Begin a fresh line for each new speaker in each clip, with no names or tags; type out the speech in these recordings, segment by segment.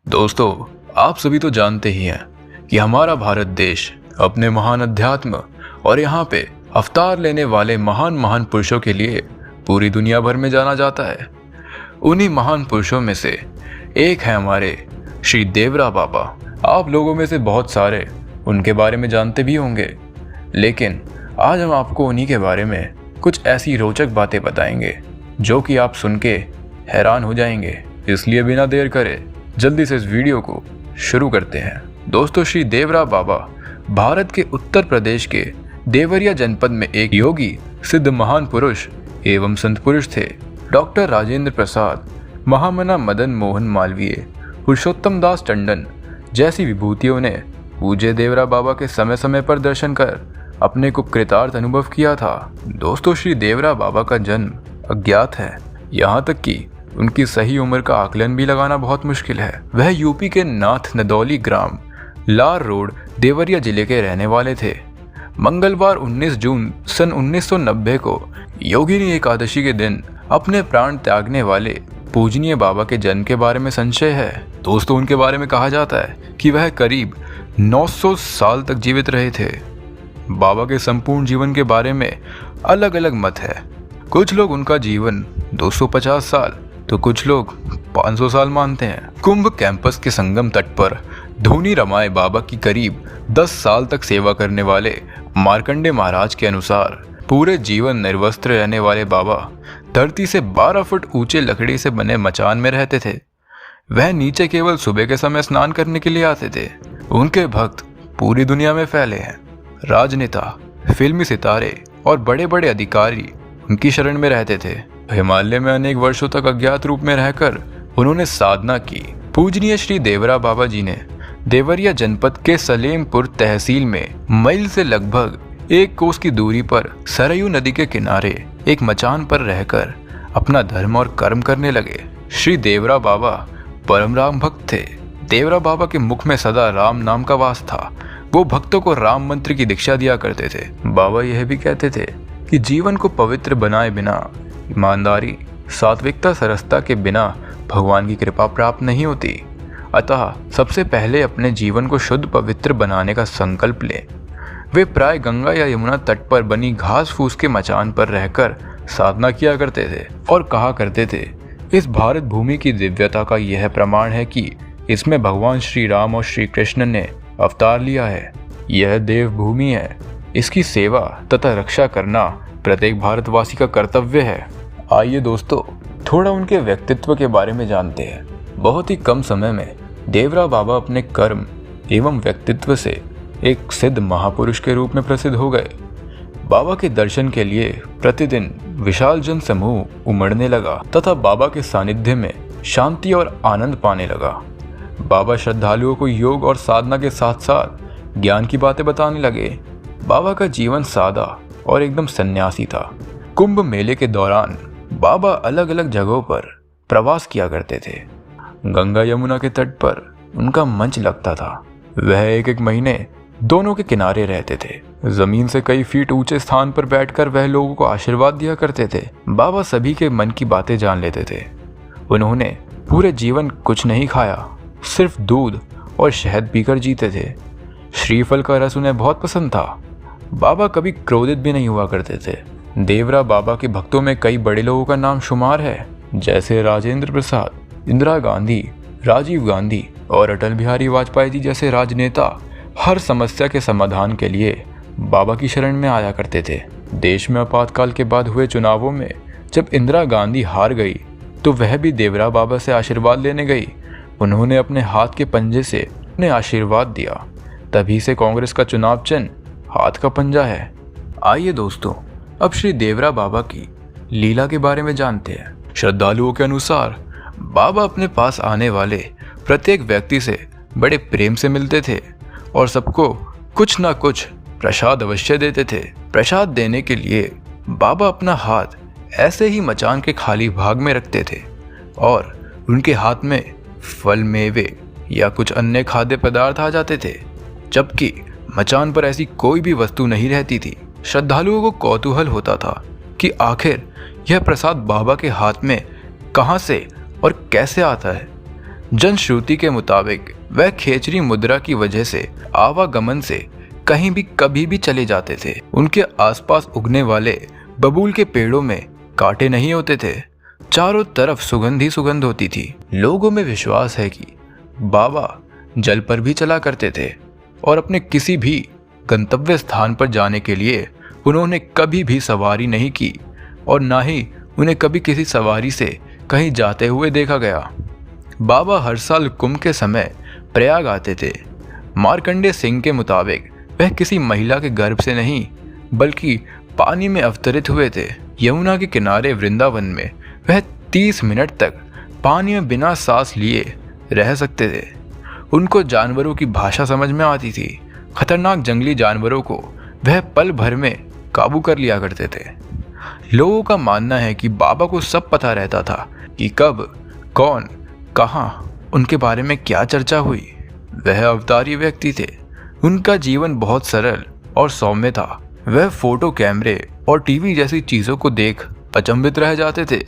दोस्तों, आप सभी तो जानते ही हैं कि हमारा भारत देश अपने महान अध्यात्म और यहाँ पे अवतार लेने वाले महान महान पुरुषों के लिए पूरी दुनिया भर में जाना जाता है। उन्हीं महान पुरुषों में से एक है हमारे श्री देवरा बाबा। आप लोगों में से बहुत सारे उनके बारे में जानते भी होंगे, लेकिन आज हम आपको उन्हीं के बारे में कुछ ऐसी रोचक बातें बताएंगे जो कि आप सुन के हैरान हो जाएंगे। इसलिए बिना देर करे जल्दी से इस वीडियो को शुरू करते हैं। दोस्तों, श्री देवरा बाबा भारत के उत्तर प्रदेश के देवरिया जनपद में एक योगी सिद्ध महान पुरुष एवं संत पुरुष थे। डॉक्टर राजेंद्र प्रसाद, महामना मदन मोहन मालवीय, पुरुषोत्तम दास टंडन जैसी विभूतियों ने पूज्य देवरा बाबा के समय समय पर दर्शन कर अपने को कृतार्थ अनुभव किया था। दोस्तों, श्री देवरा बाबा का जन्म अज्ञात है, यहाँ तक कि उनकी सही उम्र का आकलन भी लगाना बहुत मुश्किल है। वह यूपी के नाथ नदौली ग्राम लार रोड देवरिया जिले के रहने वाले थे। मंगलवार 19 जून सन 1990 को योगिनी एकादशी के दिन अपने प्राण त्यागने वाले पूजनीय बाबा के जन्म के बारे में संशय है। दोस्तों, उनके बारे में कहा जाता है कि वह करीब 900 साल तक जीवित रहे थे। बाबा के संपूर्ण जीवन के बारे में अलग अलग मत है। कुछ लोग उनका जीवन 250 साल तो कुछ लोग 500 साल मानते हैं। कुंभ कैंपस के संगम तट पर धूनी रमाए बाबा की करीब 10 साल तक सेवा करने वाले मार्कंडे महाराज के अनुसार पूरे जीवन निर्वस्त्र रहने वाले बाबा धरती से 12 फुट ऊंचे लकड़ी से बने मचान में रहते थे। वह नीचे केवल सुबह के समय स्नान करने के लिए आते थे। उनके भक्त पूरी दुनिया में फैले हैं। राजनेता, फिल्मी सितारे और बड़े बड़े अधिकारी उनकी शरण में रहते थे। हिमालय में अनेक वर्षों तक अज्ञात रूप में रहकर उन्होंने साधना की। पूजनीय श्री देवरा बाबा जी ने देवरिया जनपद के सलेमपुर तहसील में मील से लगभग 1 कोस की दूरी पर सरयू नदी के किनारे एक मचान पर रहकर अपना धर्म और कर्म करने लगे। श्री देवरा बाबा परम राम भक्त थे। देवरा बाबा के मुख में सदा राम नाम का वास था। वो भक्तों को राम मंत्र की दीक्षा दिया करते थे। बाबा यह भी कहते थे कि जीवन को पवित्र बनाए बिना ईमानदारी, सात्विकता, सरसता के बिना भगवान की कृपा प्राप्त नहीं होती। अतः सबसे पहले अपने जीवन को शुद्ध पवित्र बनाने का संकल्प लें। वे प्राय गंगा या यमुना तट पर बनी घास फूस के मचान पर रहकर साधना किया करते थे और कहा करते थे, इस भारत भूमि की दिव्यता का यह प्रमाण है कि इसमें भगवान श्री राम और श्री कृष्ण ने अवतार लिया है। यह देव भूमि है। इसकी सेवा तथा रक्षा करना प्रत्येक भारतवासी का कर्तव्य है। आइए दोस्तों, थोड़ा उनके व्यक्तित्व के बारे में जानते हैं। बहुत ही कम समय में देवरा बाबा अपने कर्म एवं व्यक्तित्व से एक सिद्ध महापुरुष के रूप में प्रसिद्ध हो गए। बाबा के दर्शन के लिए प्रतिदिन विशाल जन समूह उमड़ने लगा तथा बाबा के सानिध्य में शांति और आनंद पाने लगा। बाबा श्रद्धालुओं को योग और साधना के साथ साथ ज्ञान की बातें बताने लगे। बाबा का जीवन सादा और एकदम सन्यासी था। कुंभ मेले के दौरान बाबा अलग अलग जगहों पर प्रवास किया करते थे। गंगा यमुना के तट पर उनका मंच लगता था। वह एक महीने दोनों के किनारे रहते थे। जमीन से कई फीट ऊंचे स्थान पर बैठकर वह लोगों को आशीर्वाद दिया करते थे। बाबा सभी के मन की बातें जान लेते थे। उन्होंने पूरे जीवन कुछ नहीं खाया, सिर्फ दूध और शहद पीकर जीते थे। श्रीफल का रस उन्हें बहुत पसंद था। बाबा कभी क्रोधित भी नहीं हुआ करते थे। देवरा बाबा के भक्तों में कई बड़े लोगों का नाम शुमार है, जैसे राजेंद्र प्रसाद, इंदिरा गांधी, राजीव गांधी और अटल बिहारी वाजपेयी जी जैसे राजनेता हर समस्या के समाधान के लिए बाबा की शरण में आया करते थे। देश में आपातकाल के बाद हुए चुनावों में जब इंदिरा गांधी हार गई तो वह भी देवरा बाबा से आशीर्वाद लेने गई। उन्होंने अपने हाथ के पंजे से उन्हें आशीर्वाद दिया। तभी से कांग्रेस का चुनाव चिन्ह हाथ का पंजा है। आइए दोस्तों, अब श्री देवरा बाबा की लीला के बारे में जानते हैं। श्रद्धालुओं के अनुसार बाबा अपने पास आने वाले प्रत्येक व्यक्ति से बड़े प्रेम से मिलते थे और सबको कुछ ना कुछ प्रसाद अवश्य देते थे। प्रसाद देने के लिए बाबा अपना हाथ ऐसे ही मचान के खाली भाग में रखते थे और उनके हाथ में फल, मेवे या कुछ अन्य खाद्य पदार्थ आ जाते थे, जबकि मचान पर ऐसी कोई भी वस्तु नहीं रहती थी। श्रद्धालुओं को कौतूहल होता था कि आखिर यह प्रसाद बाबा के हाथ में कहां से और कैसे आता है। जनश्रुति के मुताबिक वह खेचरी मुद्रा की वजह से आवागमन से कहीं भी कभी भी चले जाते थे। उनके आसपास उगने वाले बबूल के पेड़ों में कांटे नहीं होते थे, चारों तरफ सुगंध ही सुगंध होती थी। लोगों में विश्वास है कि बाबा जल पर भी चला करते थे और अपने किसी भी गंतव्य स्थान पर जाने के लिए उन्होंने कभी भी सवारी नहीं की और ना ही उन्हें कभी किसी सवारी से कहीं जाते हुए देखा गया। बाबा हर साल कुंभ के समय प्रयाग आते थे। मार्कंडेय सिंह के मुताबिक वह किसी महिला के गर्भ से नहीं बल्कि पानी में अवतरित हुए थे। यमुना के किनारे वृंदावन में वह 30 मिनट तक पानी में बिना सांस लिए रह सकते थे। उनको जानवरों की भाषा समझ में आती थी। खतरनाक जंगली जानवरों को वह पल भर में काबू कर लिया करते थे। लोगों का मानना है कि बाबा को सब पता रहता था कि कब, कौन, कहाँ, उनके बारे में क्या चर्चा हुई। वह अवतारी व्यक्ति थे। उनका जीवन बहुत सरल और सौम्य था। वह फोटो कैमरे और टीवी जैसी चीज़ों को देख अचंभित रह जाते थे।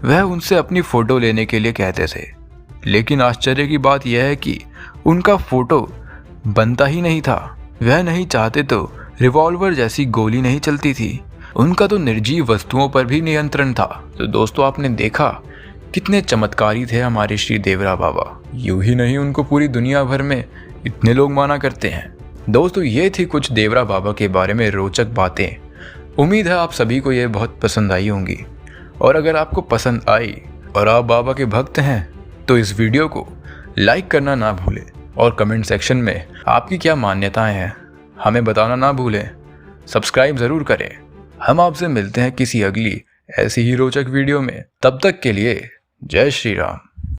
वह उनसे अपनी फ़ोटो लेने के लिए कहते थे, लेकिन आश्चर्य की बात यह है कि उनका फ़ोटो बनता ही नहीं था। वह नहीं चाहते तो रिवॉल्वर जैसी गोली नहीं चलती थी। उनका तो निर्जीव वस्तुओं पर भी नियंत्रण था। तो दोस्तों, आपने देखा कितने चमत्कारी थे हमारे श्री देवरा बाबा। यूं ही नहीं, उनको पूरी दुनिया भर में इतने लोग माना करते हैं। दोस्तों, ये थी कुछ देवरा बाबा के बारे में रोचक बातें। उम्मीद है आप सभी को ये बहुत पसंद आई होंगी, और अगर आपको पसंद आई और आप बाबा के भक्त हैं तो इस वीडियो को लाइक करना ना भूलें और कमेंट सेक्शन में आपकी क्या मान्यताएं हैं हमें बताना ना भूलें। सब्सक्राइब ज़रूर करें। हम आपसे मिलते हैं किसी अगली ऐसी ही रोचक वीडियो में। तब तक के लिए जय श्री राम।